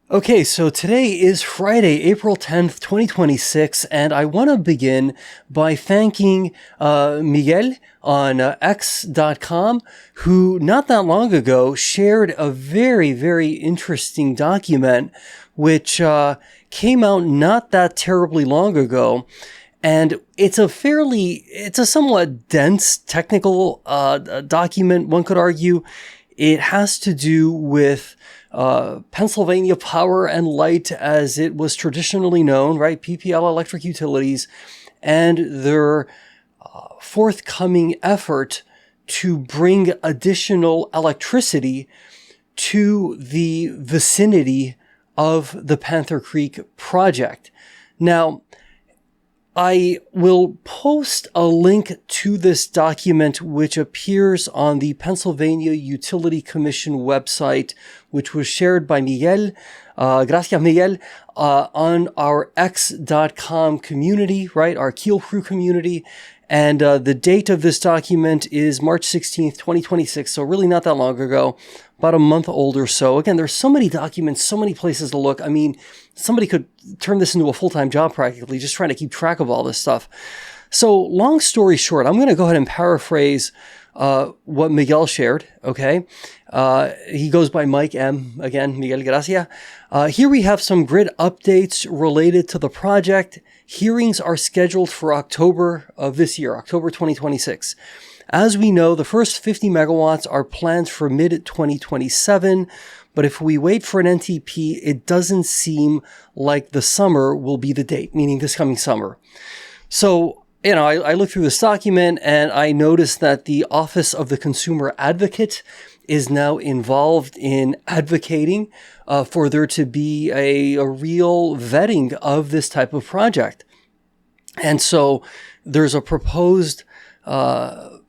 Okay, so today is Friday, April 10th, 2026, and I want to begin by thanking Miguel on X.com, who not that long ago shared a very, very interesting document which came out not that terribly long ago. And it's a somewhat dense technical document, one could argue. It has to do with Pennsylvania Power and Light, as it was traditionally known, right? PPL Electric Utilities, and their forthcoming effort to bring additional electricity to the vicinity of the Panther Creek project. Now, I will post a link to this document, which appears on the Pennsylvania Utility Commission website, which was shared by Miguel, gracias Miguel, on our X.com community, right? Our Keel Crew community. And the date of this document is March 16th, 2026. So really not that long ago, about a month old or so. Again, there's so many documents, so many places to look. I mean, somebody could turn this into a full-time job practically, just trying to keep track of all this stuff. So long story short, I'm going to go ahead and paraphrase what Miguel shared, okay? He goes by Mike M. Again, Miguel Gracia. Here we have some grid updates related to the project. Hearings are scheduled for October of this year, October 2026. As we know, the first 50 megawatts are planned for mid-2027, but if we wait for an NTP, it doesn't seem like the summer will be the date, meaning this coming summer. So, I looked through this document and I noticed that the Office of the Consumer Advocate is now involved in advocating for there to be a real vetting of this type of project. And so there's a proposed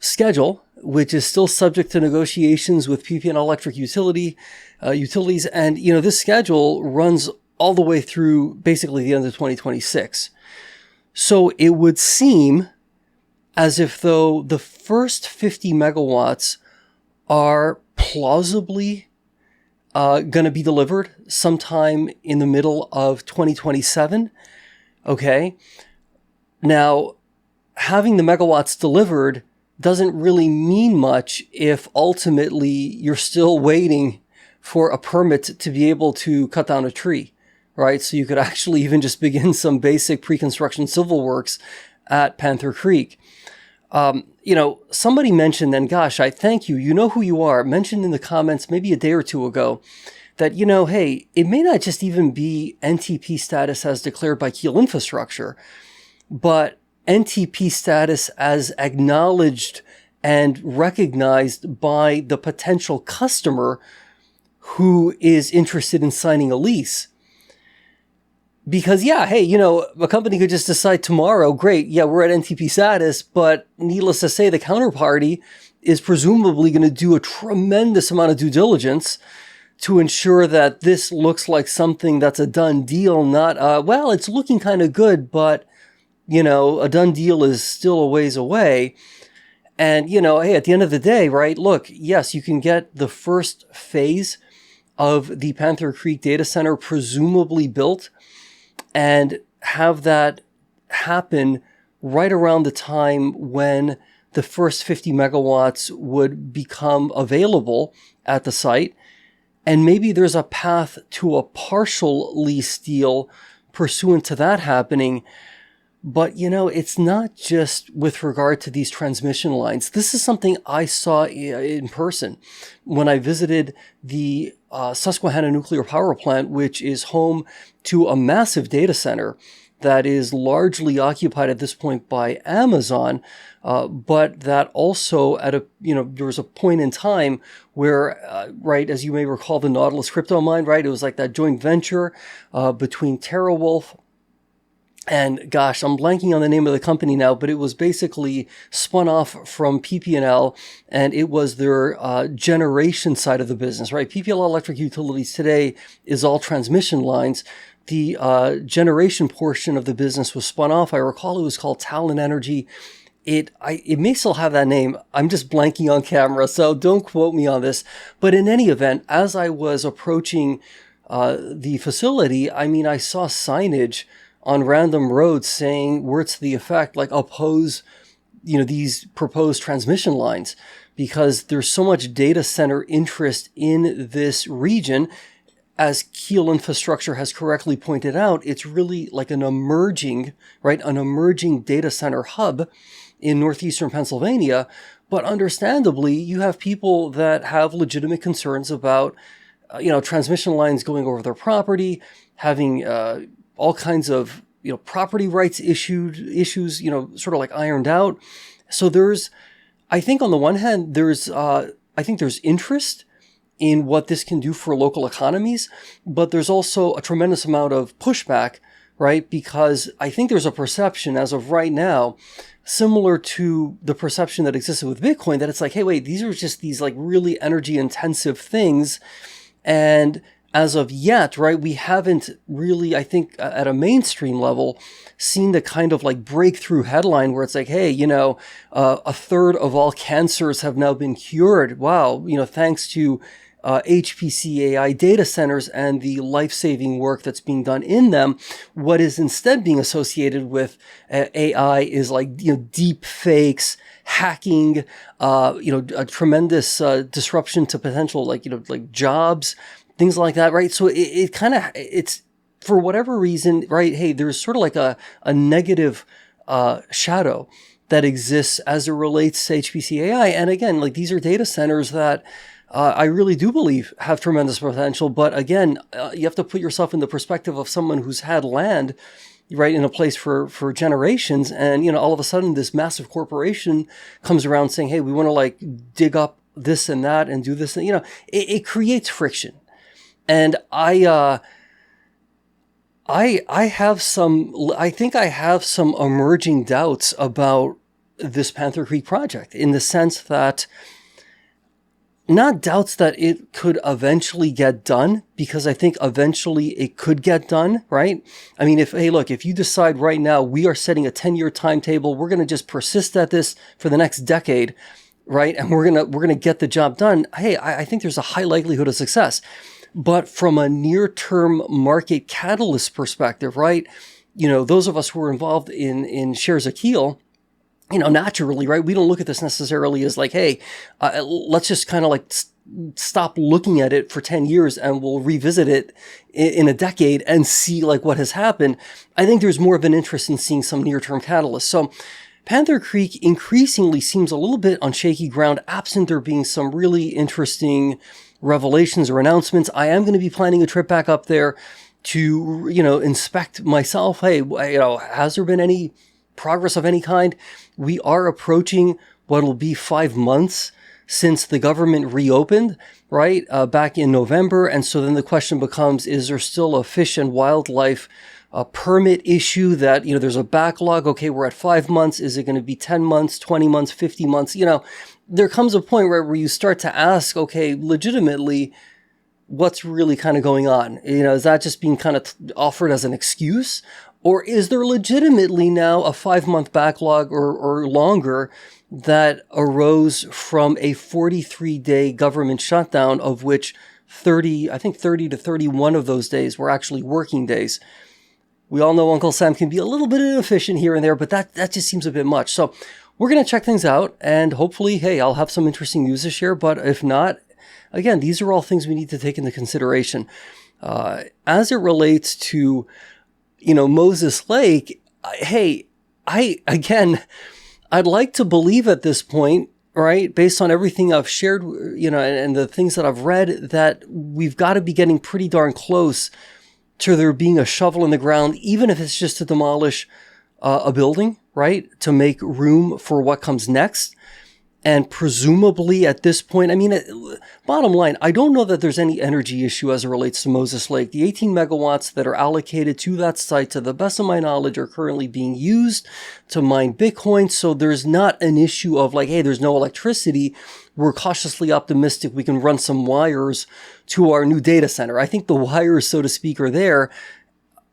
schedule, which is still subject to negotiations with PP and Electric Utilities. And, this schedule runs all the way through basically the end of 2026. So it would seem as if though the first 50 megawatts are plausibly going to be delivered sometime in the middle of 2027. Okay. Now, having the megawatts delivered doesn't really mean much if ultimately you're still waiting for a permit to be able to cut down a tree, right? So you could actually even just begin some basic pre-construction civil works at Panther Creek. Somebody mentioned, and gosh, I thank you. You know who you are. Mentioned in the comments maybe a day or two ago that, hey, it may not just even be NTP status as declared by Keel Infrastructure, but NTP status as acknowledged and recognized by the potential customer who is interested in signing a lease. Because, a company could just decide tomorrow, great, we're at NTP status, but needless to say, the counterparty is presumably going to do a tremendous amount of due diligence to ensure that this looks like something that's a done deal, not, it's looking kind of good, but, a done deal is still a ways away. And, hey, at the end of the day, right, look, yes, you can get the first phase of the Panther Creek Data Center presumably built and have that happen right around the time when the first 50 megawatts would become available at the site. And maybe there's a path to a partial lease deal pursuant to that happening. But, it's not just with regard to these transmission lines. This is something I saw in person when I visited the Susquehanna Nuclear Power Plant, which is home to a massive data center that is largely occupied at this point by Amazon, but that also there was a point in time where, right, as you may recall, the Nautilus crypto mine, right, it was like that joint venture between TeraWulf and gosh, I'm blanking on the name of the company now, but it was basically spun off from PP&L, and it was their generation side of the business, right? PPL Electric Utilities today is all transmission lines. The generation portion of the business was spun off. I recall it was called Talon Energy. It may still have that name. I'm just blanking on camera, so don't quote me on this. But in any event, as I was approaching the facility, I mean, I saw signage on random roads saying words to the effect like oppose, these proposed transmission lines, because there's so much data center interest in this region. As Keel Infrastructure has correctly pointed out, it's really like an emerging data center hub in northeastern Pennsylvania. But understandably, you have people that have legitimate concerns about, transmission lines going over their property, having all kinds of, property rights issues, sort of like ironed out. So I think on the one hand, there's interest in what this can do for local economies, but there's also a tremendous amount of pushback, right? Because I think there's a perception as of right now, similar to the perception that existed with Bitcoin, that it's like, hey, wait, these are just these like really energy intensive things. And as of yet, right, we haven't really, I think at a mainstream level, seen the kind of like breakthrough headline where it's like, hey, a third of all cancers have now been cured. Wow. Thanks to HPC AI data centers and the life-saving work that's being done in them. What is instead being associated with AI is like, deep fakes, hacking, a tremendous disruption to potential like jobs, things like that, right? So it's for whatever reason, right? Hey, there's sort of like a negative shadow that exists as it relates to HPC AI. And again, like these are data centers that I really do believe have tremendous potential. But again, you have to put yourself in the perspective of someone who's had land, right, in a place for generations. And, all of a sudden this massive corporation comes around saying, hey, we want to like dig up this and that and do this. And, it creates friction. And I think I have some emerging doubts about this Panther Creek project, in the sense that, not doubts that it could eventually get done, because I think eventually it could get done, right? I mean, if you decide right now we are setting a 10-year timetable, we're going to just persist at this for the next decade, right? And we're going to get the job done. Hey, I think there's a high likelihood of success. But from a near-term market catalyst perspective, right? Those of us who are involved in shares of Keel, naturally, right? We don't look at this necessarily as like, hey, let's just kind of like stop looking at it for 10 years and we'll revisit it in a decade and see like what has happened. I think there's more of an interest in seeing some near-term catalysts. So Panther Creek increasingly seems a little bit on shaky ground, absent there being some really interesting revelations or announcements. I am going to be planning a trip back up there to, inspect myself. Hey, has there been any progress of any kind? We are approaching what will be 5 months since the government reopened, right, back in November. And so then the question becomes, is there still a fish and wildlife permit issue that, there's a backlog? Okay, we're at 5 months. Is it going to be 10 months, 20 months, 50 months? There comes a point where you start to ask, okay, legitimately, what's really kind of going on? Is that just being kind of offered as an excuse? Or is there legitimately now a 5-month backlog or longer that arose from a 43-day government shutdown, of which 30 to 31 of those days were actually working days? We all know Uncle Sam can be a little bit inefficient here and there, but that just seems a bit much. So we're going to check things out, and hopefully, hey, I'll have some interesting news to share. But if not, again, these are all things we need to take into consideration. As it relates to, Moses Lake, hey, I'd like to believe at this point, right, based on everything I've shared, and the things that I've read, that we've got to be getting pretty darn close to there being a shovel in the ground, even if it's just to demolish a building, right, to make room for what comes next. And presumably at this point, I mean, bottom line, I don't know that there's any energy issue as it relates to Moses Lake. The 18 megawatts that are allocated to that site, to the best of my knowledge, are currently being used to mine Bitcoin. So there's not an issue of like, hey, there's no electricity. We're cautiously optimistic we can run some wires to our new data center. I think the wires, so to speak, are there.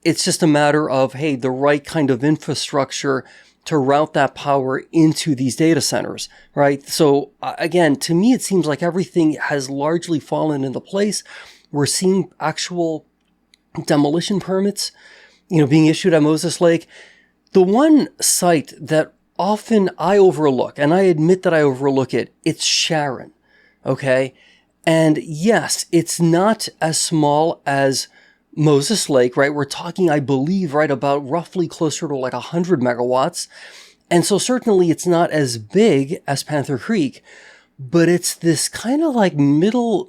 It's just a matter of, hey, the right kind of infrastructure to route that power into these data centers, right? So again, to me, it seems like everything has largely fallen into place. We're seeing actual demolition permits, being issued at Moses Lake. The one site that often I overlook, and I admit that I overlook it, it's Sharon. Okay. And yes, it's not as small as Moses Lake, right? We're talking, I believe, right, about roughly closer to like 100 megawatts. And so certainly it's not as big as Panther Creek, but it's this kind of like middle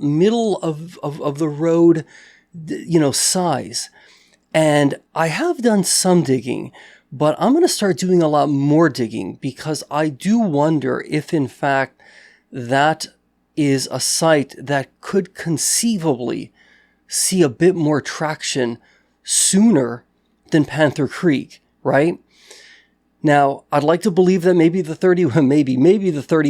of the road, size. And I have done some digging, but I'm going to start doing a lot more digging because I do wonder if in fact that is a site that could conceivably see a bit more traction sooner than Panther Creek, right? Now, I'd like to believe that maybe the 30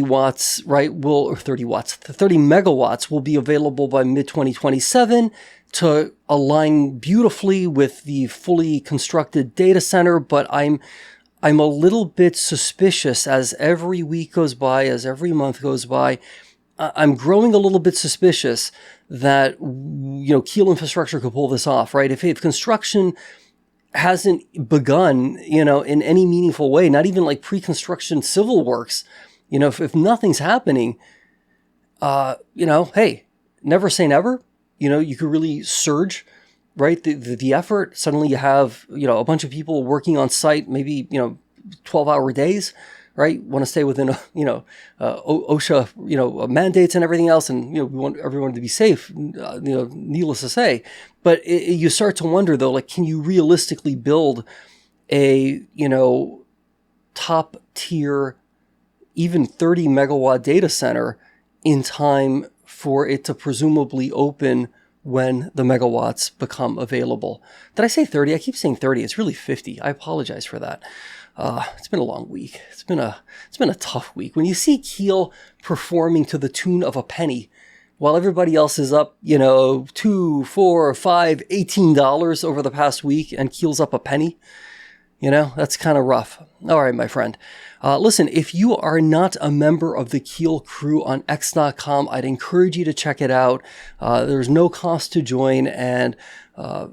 watts, right, the 30 megawatts will be available by mid-2027 to align beautifully with the fully constructed data center, but I'm a little bit suspicious as every week goes by, as every month goes by. I'm growing a little bit suspicious that, Keel Infrastructure could pull this off, right? If construction hasn't begun, in any meaningful way, not even like pre-construction civil works, if nothing's happening, hey, never say never. You could really surge, right? The effort. Suddenly you have, a bunch of people working on site, maybe, 12-hour days, right? Want to stay within, OSHA, mandates and everything else. And, we want everyone to be safe, needless to say. But you start to wonder, though, like, can you realistically build a, top tier, even 30 megawatt data center in time for it to presumably open when the megawatts become available? Did I say 30? I keep saying 30. It's really 50. I apologize for that. It's been a long week. It's been a tough week. When you see Keel performing to the tune of a penny, while everybody else is up, $2, $4, $5, $18 over the past week, and Keel's up a penny, that's kind of rough. All right, my friend. Listen, if you are not a member of the Keel crew on X.com, I'd encourage you to check it out. There's no cost to join, and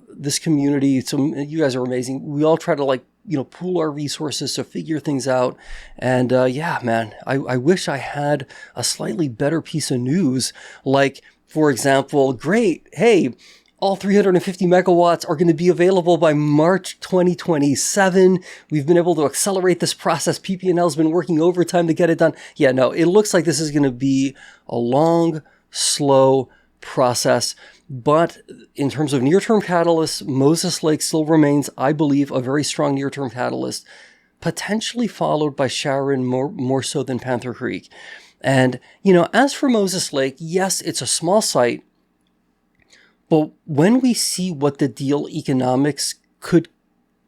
this community, so you guys are amazing. We all try to pool our resources to figure things out. And yeah, man, I wish I had a slightly better piece of news. Like, for example, great, hey, all 350 megawatts are going to be available by March 2027. We've been able to accelerate this process. PP&L's been working overtime to get it done. Yeah, no, it looks like this is going to be a long, slow process. But in terms of near-term catalysts, Moses Lake still remains, I believe, a very strong near-term catalyst, potentially followed by Sharon more so than Panther Creek. And, as for Moses Lake, yes, it's a small site, but when we see what the deal economics could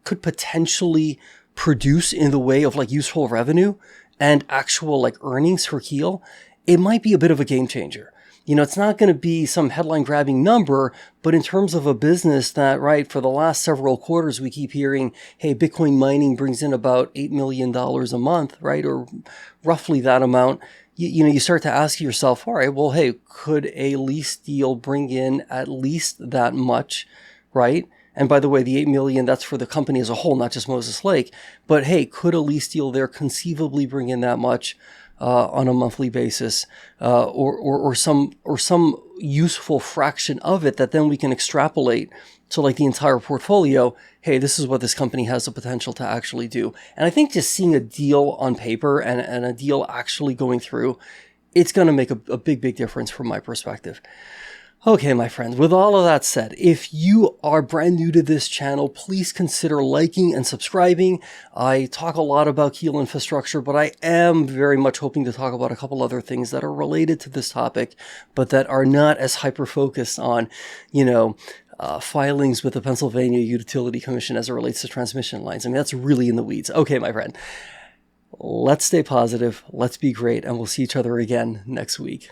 potentially produce in the way of useful revenue and actual earnings for Keel, it might be a bit of a game changer. It's not going to be some headline grabbing number, but in terms of a business that, right, for the last several quarters, we keep hearing, hey, Bitcoin mining brings in about $8 million a month, right? Or roughly that amount. You start to ask yourself, all right, well, hey, could a lease deal bring in at least that much, right? And by the way, the $8 million, that's for the company as a whole, not just Moses Lake. But hey, could a lease deal there conceivably bring in that much on a monthly basis, or some useful fraction of it that then we can extrapolate to the entire portfolio? Hey, this is what this company has the potential to actually do. And I think just seeing a deal on paper and a deal actually going through, it's going to make a big difference from my perspective. Okay, my friends, with all of that said, if you are brand new to this channel, please consider liking and subscribing. I talk a lot about Keel Infrastructure, but I am very much hoping to talk about a couple other things that are related to this topic, but that are not as hyper-focused on, filings with the Pennsylvania Utility Commission as it relates to transmission lines. I mean, that's really in the weeds. Okay, my friend, let's stay positive, let's be great, and we'll see each other again next week.